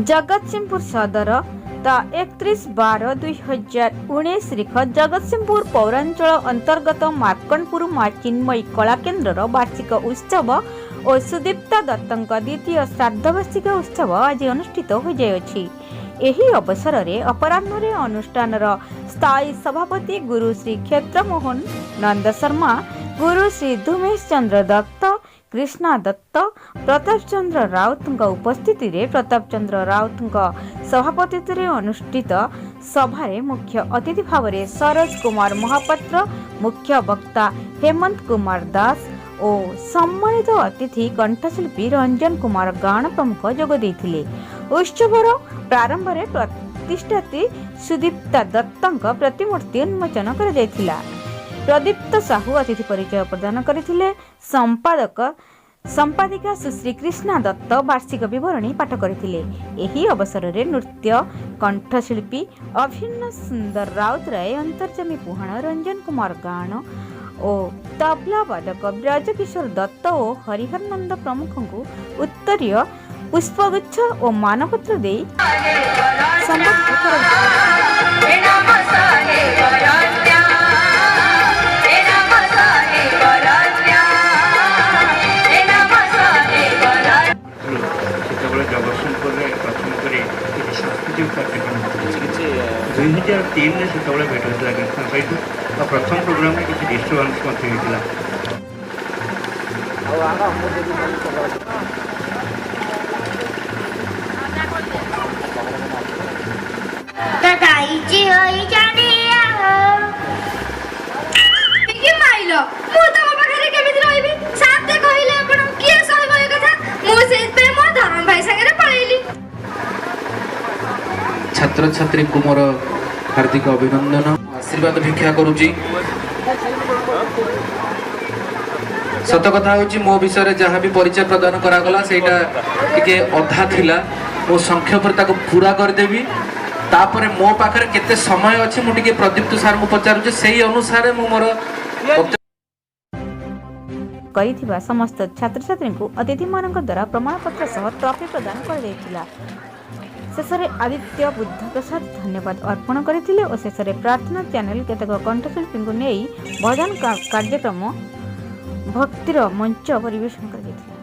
जगतसिंहपुर सदर ता 31/12/2019 तारीख जगतसिंहपुर पौरांचल अंतर्गत मार्कंडपुर माँ चिन्मयी कला केन्द्र वार्षिक उत्सव और सुदीप्ता दत्तक द्वितीय श्राद्धवार्षिक उत्सव आज अनुष्ठित हो जाएछि। एही अवसर में अपराह्न अनुष्ठान स्थायी सभापति गुरु श्री क्षेत्रमोहन नंद शर्मा, गुरु श्री धूमेश चंद्र दत्त, कृष्णा दत्त, प्रताप चंद्र राउत उपस्थिति रे प्रताप चंद्र राउत सभापतित्व अनुष्ठित सभारे मुख्य अतिथि भाव में सरोज कुमार महापात्र, मुख्य वक्ता हेमंत कुमार दास और सम्मानित अतिथि कंठशिल्पी रंजन कुमार गाण प्रमुख जोग देथिले। उत्सवर प्रारंभ में प्रतिष्ठात्री सुदीप्ता दत्तक प्रतिमूर्ति उन्मोचन कर जायथिला। प्रदीप्त साहू अतिथि परिचय प्रदान करथिले। संपादिका सुश्री कृष्णा दत्त वार्षिक विवरणी पाठ करथिले। एही अवसर में नृत्य कंठशिल्पी अभिन्न सुंदर राउत राय, अंतर्जमी पुहाण रंजन कुमार गाण और तबला वादक ब्रजकिशोर दत्त और हरिहर नंद प्रमुख को उत्तरीय पुष्पगुच्छ और मानपत्र दे जगतसिंहपुर प्रथम कर सांस्कृतिक कार्यक्रम 2003 से भेट होता कृष्ण सहित और प्रथम प्रोग्राम में किसी डिस्टर्बांस होता छात्र छात्री को मोर हार्दिक अभिनंदन आशीर्वाद भिक्षा करुची। सत कथा होची मो विषय जहाँ भी परिचय प्रदान करागला सेटा टिके अधा थिला। मो संक्षेप ताको पूरा कर देबी। तापरे मो पाखरे केते समय अछि मु टिके प्रदीप्त सर मु पचारु जे सेही अनुसार मु मोर करिथिबा समस्त छात्र छात्री को अतिथि मानक द्वारा प्रमाणपत्र सह ट्रॉफी प्रदान कर दैथिला। शेषे आदित्य बुद्ध प्रसाद धन्यवाद अर्पण करथिले और शेषे प्रार्थना चैनल केतक कंठशिल्पी को नहीं भजन कार्यक्रम भक्तिर मंच परिवेशन कर दैथिला।